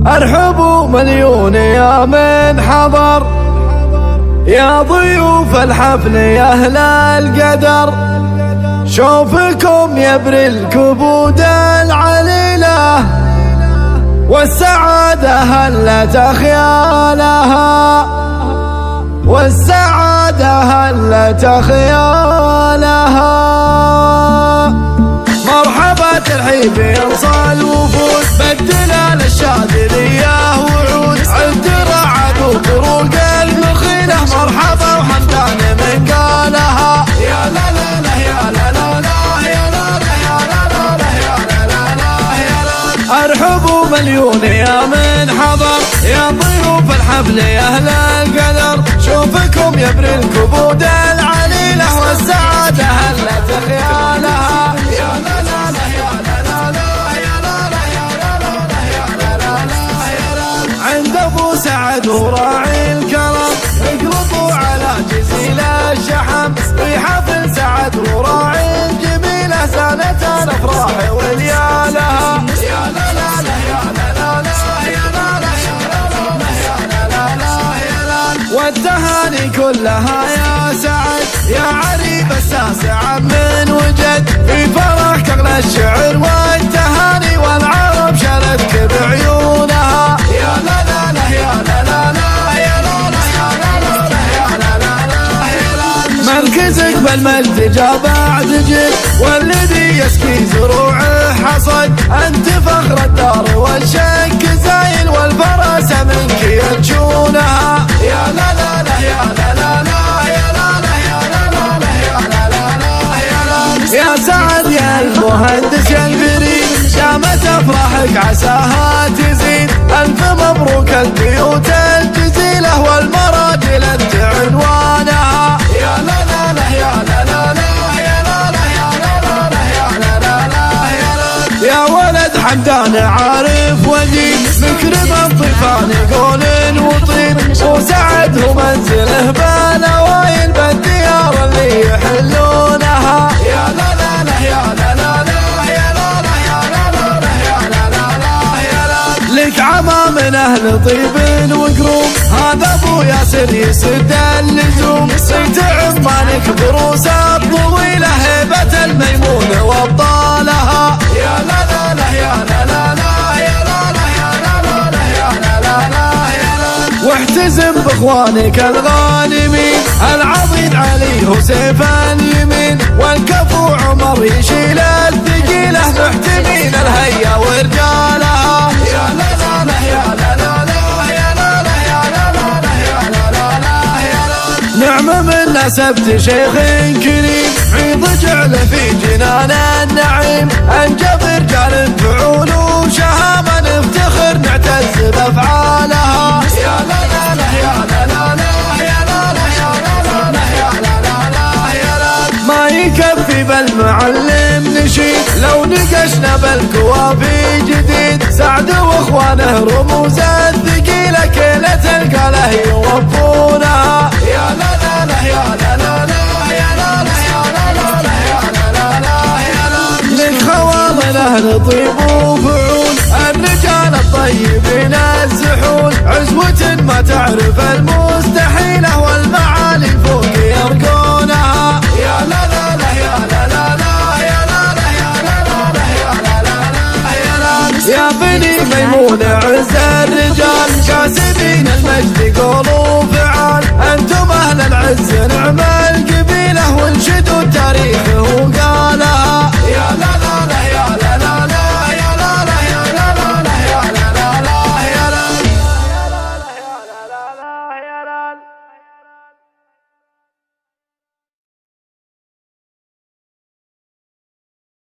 ارحبوا مليون يا من حضر، يا ضيوف الحفل يا أهل القدر، شوفكم يبري الكبود العليلة، والسعادة هلت أخيالها، والسعادة هلت أخيالها. مرحبا ترحيب ينصى الوفود، بالدلال الشاذلية وعود، عد رعد وطروق المخيلة، مرحبا وحمدان من قالها. يا لا لا لا يا لا لا لا يا لا لا يا لا لا لا يا لا لا لا يا لا. ارحبوا مليون يا من حضر، يا ضيوف الحفل يا أهل القدر، شوفكم يبري الكبود العليلة، والسعادة هلت خيالها. يا لا لا لا يا لا لا لا يا لا لا يا لا لا لا يا لا لا لا يا لا. عند ابو سعد وراعي الكرم، اقلطوا على جزيل الشحم، في حفل سعد وراعي الجميلة، سنة الافراح وليالها. يا لا لا لا يا لا لا لا يا لا لا يا لا لا لا يا لا لا لا يا لا. والتهاني كلها يا سعد، يا عريب الساسع من وجد، في فرحك اغلى الشعر والتهاني، والعرب شالتك بعيونها. يا لا لا لا يا لا لا لا يا لا لا يا لا لا لا يا لا لا لا يا لا. مركزك بالمجد جا بعد جد، والذي يسقي زروعه حصد، انت فخر الدار والشك زايل، والفرس منك ينشونها. يا لا لا لا يا لا لا لا يا لا لا يا لا لا لا يا لا لا لا يا لا. يا سعد يا المهندس يا الفريد، شامت افراحك عساها تزيد، الف مبروك البيوت الجزيلة، والمراجل انت عنوانها. يا لا لا لا يا لا لا لا يا لا لا يا لا لا لا يا لا لا لا يا لا. يا ولد حمدان عارف ودين، مكرم الضيفان قول وطين، وسعد هو منزله بالاوائل، بالديار اللي يحلونها. يا لا لا لا يا لا لا لا يا لا لا يا لا لا لا يا لا لا لا يا لا. لك عمى من اهل طيب وقروم، هذا ابو ياسر يسد اللزوم، صرت عمانك ضروس الطويله، هيبه الميمونه وابطالها. يا لا لا لا يا لا لا لا يا لا لا يا لا لا لا يا لا لا لا يا لا. واحتزم باخوانك الغانمين، العضيد علي هو سيف اليمين، والكفو عمر يشيل الثقيله، محتمين الهيا ورجالها. يا لا لا لا يا لا لا لا يا لا لا يا لا لا لا يا لا لا لا يا لا. نعم من نسبت شيخ كريم، عيد جعل في جنان النعيم، انجب رجال فعول وشهامه، نفتخر نعتز بافعالها. يا لا لا لا يا لا لا لا يا لا لا يا لا لا لا يا لا لا لا يا لا. ما يكفي بالمعلم نشيد، لو نقشنا بالكوافي جديد، سعد واخوانه رموز الثقيله، كلة تلقى له يوفونها. يا لا لا لا يا لا لا لا يا لا لا يا لا لا لا يا لا لا لا يا لا. لك خواضل اهل طيب وفعول، الرجال الطيبين الزحول، عزوة ما تعرف المستحيلة، والمعالي فوق يرقونها. يا لا لا لا يا لا لا لا يا لا لا يا لا لا لا يا لا لا لا يا لا. يا بني ميمون عز الرجال، كاسبين المجد قولوا